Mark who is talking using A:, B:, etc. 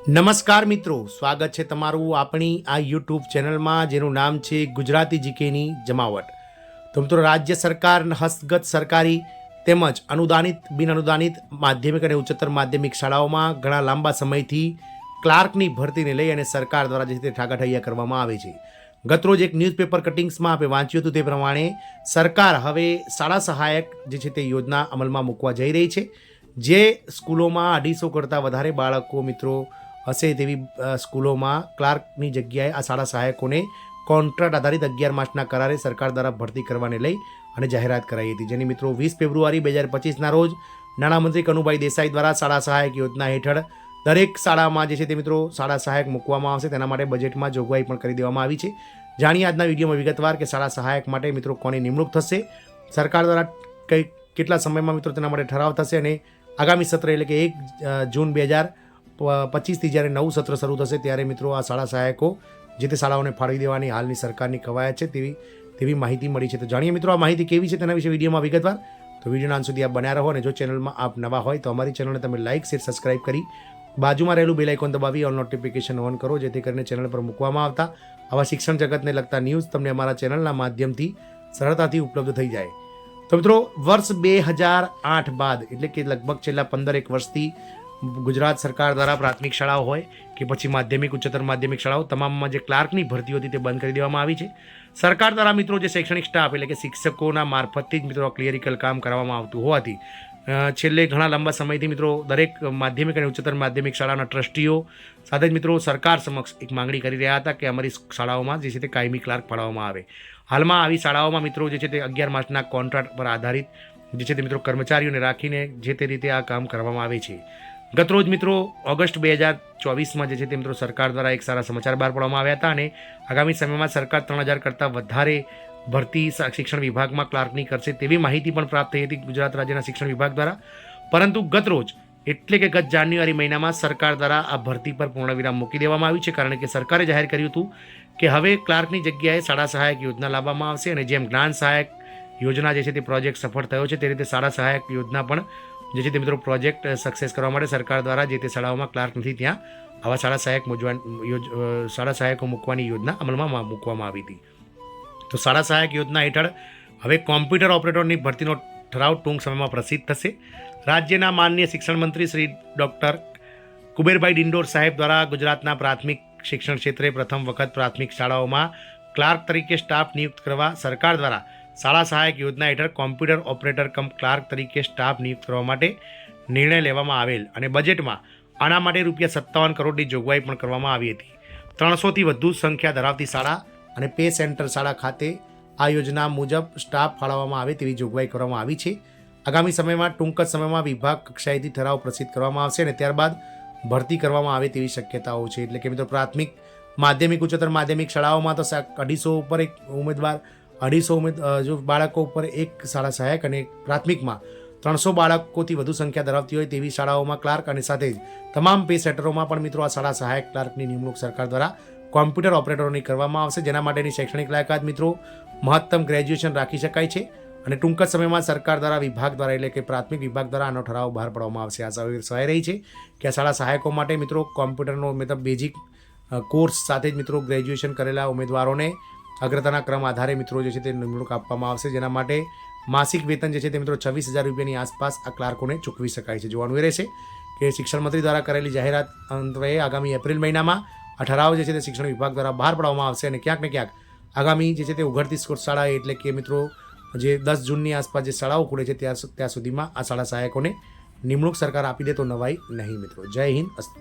A: નમસ્કાર મિત્રો, સ્વાગત છે તમારું આપણી આ યુટ્યુબ ચેનલમાં જેનું નામ છે ગુજરાતી જીકેની જમાવટ. તો મિત્રો, રાજ્ય સરકાર હસ્તગત સરકારી તેમજ અનુદાનિત બિન અનુદાનિત માધ્યમિક અને ઉચ્ચતર માધ્યમિક શાળાઓમાં ઘણા લાંબા સમયથી ક્લાર્કની ભરતીને લઈ અને સરકાર દ્વારા જે તે ઠાગાઠૈયા કરવામાં આવે છે. ગતરોજ એક ન્યૂઝપેપર કટિંગ્સમાં આપણે વાંચ્યું હતું તે પ્રમાણે સરકાર હવે શાળા સહાયક જે છે તે યોજના અમલમાં મૂકવા જઈ રહી છે. જે સ્કૂલોમાં 250 કરતાં વધારે બાળકો મિત્રો હશે તેવી સ્કૂલોમાં ક્લાર્કની જગ્યાએ આ શાળા સહાયકોને કોન્ટ્રાક્ટ આધારિત 11 માસના કરારે સરકાર દ્વારા ભરતી કરવાને લઈ અને જાહેરાત કરાઈ હતી, જેની મિત્રો 20 ફેબ્રુઆરી 2025ના રોજ નાણામંત્રી કનુભાઈ દેસાઈ દ્વારા શાળા સહાયક યોજના હેઠળ દરેક શાળામાં જે છે તે મિત્રો શાળા સહાયક મૂકવામાં આવશે. તેના માટે બજેટમાં જોગવાઈ પણ કરી દેવામાં આવી છે. જાણીએ આજના વિડીયોમાં વિગતવાર કે શાળા સહાયક માટે મિત્રો કોની નિમણૂક થશે, સરકાર દ્વારા કેટલા સમયમાં મિત્રો તેના માટે ઠરાવ થશે અને આગામી સત્ર એટલે કે 1 જૂન 2025થી જ્યારે નવું સત્ર શરૂ થશે ત્યારે મિત્રો આ શાળા સહાયકો જે તે શાળાઓને ફાળવી દેવાની હાલની સરકારની કવાયત છે તેવી માહિતી મળી છે. તો જાણીએ મિત્રો આ માહિતી કેવી છે તેના વિશે વિડીયોમાં વિગતવાર. તો વિડીયોના અંત સુધી આપ બન્યા રહો અને જો ચેનલમાં આપ નવા હોય તો અમારી ચેનલને તમે લાઇક શેર સબસ્ક્રાઇબ કરી બાજુમાં રહેલું બેલ આઇકોન દબાવી ઓલ નોટિફિકેશન ઓન કરો, જેથી કરીને ચેનલ પર મૂકવામાં આવતા આવા શિક્ષણ જગતને લગતા ન્યૂઝ તમને અમારા ચેનલના માધ્યમથી સરળતાથી ઉપલબ્ધ થઈ જાય. તો મિત્રો, વર્ષ 2008 બાદ એટલે કે લગભગ છેલ્લા 15 વર્ષથી ગુજરાત સરકાર દ્વારા પ્રાથમિક શાળાઓ હોય કે પછી માધ્યમિક ઉચ્ચતર માધ્યમિક શાળાઓ તમામમાં જે ક્લાર્કની ભરતીઓ હતી તે બંધ કરી દેવામાં આવી છે. સરકાર દ્વારા મિત્રો જે શૈક્ષણિક સ્ટાફ એટલે કે શિક્ષકોના મારફતથી જ મિત્રો ક્લિયરિકલ કામ કરવામાં આવતું હોવાથી છેલ્લે ઘણા લાંબા સમયથી મિત્રો દરેક માધ્યમિક અને ઉચ્ચતર માધ્યમિક શાળાના ટ્રસ્ટીઓ સાથે જ મિત્રો સરકાર સમક્ષ એક માંગણી કરી રહ્યા હતા કે અમારી શાળાઓમાં જે છે તે કાયમી ક્લાર્ક ફાળવવામાં આવે. હાલમાં આવી શાળાઓમાં મિત્રો જે છે તે 11 માસના કોન્ટ્રાક્ટ પર આધારિત જે છે તે મિત્રો કર્મચારીઓને રાખીને જે તે રીતે આ કામ કરવામાં આવે છે. ગતરોજ મિત્રો ઓગસ્ટ 2024માં જે છે તે મિત્રો સરકાર દ્વારા એક સારા સમાચાર બહાર પાડવામાં આવ્યા હતા અને આગામી સમયમાં સરકાર 3000 કરતાં વધારે ભરતી શિક્ષણ વિભાગમાં ક્લાર્કની કરશે તેવી માહિતી પણ પ્રાપ્ત થઈ હતી ગુજરાત રાજ્યના શિક્ષણ વિભાગ દ્વારા. પરંતુ ગતરોજ એટલે કે ગત જાન્યુઆરી મહિનામાં સરકાર દ્વારા આ ભરતી પર પૂર્ણવિરામ મૂકી દેવામાં આવ્યું છે, કારણ કે સરકારે જાહેર કર્યું હતું કે હવે ક્લાર્કની જગ્યાએ શાળા સહાયક યોજના લાવવામાં આવશે અને જેમ જ્ઞાન સહાયક યોજના જે છે તે પ્રોજેક્ટ સફળ થયો છે તે રીતે શાળા સહાયક યોજના પણ જે છે તે મિત્રો પ્રોજેક્ટ સક્સેસ કરવા માટે સરકાર દ્વારા જે તે શાળાઓમાં ક્લાર્ક નથી ત્યાં આવા શાળા સહાયકો મૂકવાની યોજના અમલમાં મૂકવામાં આવી હતી. તો શાળા સહાયક યોજના હેઠળ હવે કોમ્પ્યુટર ઓપરેટરની ભરતીનો ઠરાવ ટૂંક સમયમાં પ્રસિદ્ધ થશે. રાજ્યના માનનીય શિક્ષણ મંત્રી શ્રી ડૉક્ટર કુબેરભાઈ ડિંડોર સાહેબ દ્વારા ગુજરાતના પ્રાથમિક શિક્ષણ ક્ષેત્રે પ્રથમ વખત પ્રાથમિક શાળાઓમાં ક્લાર્ક તરીકે સ્ટાફ નિયુક્ત કરવા સરકાર દ્વારા શાળા સહાયક યોજના હેઠળ કોમ્પ્યુટર ઓપરેટર કમ ક્લાર્ક તરીકે સ્ટાફ નિયુક્ત કરવા માટે નિર્ણય લેવામાં આવેલ અને બજેટમાં આના માટે ₹57 કરોડની જોગવાઈ પણ કરવામાં આવી હતી. 300થી વધુ સંખ્યા ધરાવતી શાળા અને પે સેન્ટર શાળા ખાતે આ યોજના મુજબ સ્ટાફ ફાળવવામાં આવે તેવી જોગવાઈ કરવામાં આવી છે. આગામી સમયમાં ટૂંક જ સમયમાં વિભાગ કક્ષાએથી ઠરાવ પ્રસિદ્ધ કરવામાં આવશે અને ત્યારબાદ ભરતી કરવામાં આવે તેવી શક્યતાઓ છે. એટલે કે મિત્રો પ્રાથમિક માધ્યમિક ઉચ્ચતર માધ્યમિક શાળાઓમાં તો 250 ઉપર એક ઉમેદવાર 250 જો બાળકો ઉપર એક શાળા સહાયક અને પ્રાથમિકમાં 300 બાળકોથી વધુ સંખ્યા ધરાવતી હોય તેવી શાળાઓમાં ક્લાર્ક અને સાથે જ તમામ પે સેન્ટરોમાં પણ મિત્રો આ શાળા સહાયક ક્લાર્કની નિમણૂક સરકાર દ્વારા કોમ્પ્યુટર ઓપરેટરોની કરવામાં આવશે, જેના માટેની શૈક્ષણિક લાયકાત મિત્રો મહત્તમ ગ્રેજ્યુએશન રાખી શકાય છે અને ટૂંક જ સમયમાં સરકાર દ્વારા વિભાગ દ્વારા એટલે કે પ્રાથમિક વિભાગ દ્વારા આનો ઠરાવ બહાર પાડવામાં આવશે. આ સહાય રહી છે કે આ શાળા સહાયકો માટે મિત્રો કોમ્પ્યુટરનો મતલબ બેઝિક કોર્સ સાથે જ મિત્રો ગ્રેજ્યુએશન કરેલા ઉમેદવારોને અગ્રતાના ક્રમ આધારે મિત્રો જે છે તે નિમણૂક આપવામાં આવશે, જેના માટે માસિક વેતન જે છે તે મિત્રો 26,000 રૂપિયાની આસપાસ આ ક્લાર્કોને ચૂકવી શકાય છે. જોવાનું એ રહેશે કે શિક્ષણ મંત્રી દ્વારા કરેલી જાહેરાત અન્વયે આગામી એપ્રિલ મહિનામાં આ ઠરાવ જે છે તે શિક્ષણ વિભાગ દ્વારા બહાર પાડવામાં આવશે અને ક્યાંક ને ક્યાંક આગામી જે છે તે ઉઘડતી શાળા એટલે કે મિત્રો જે 10 જૂનની આસપાસ જે શાળાઓ ખુલે છે ત્યાં સુધીમાં આ શાળા સહાયકોને નિમણૂક સરકાર આપી દે તો નવાઈ નહીં મિત્રો. જય હિન્દ, અસ્તુ.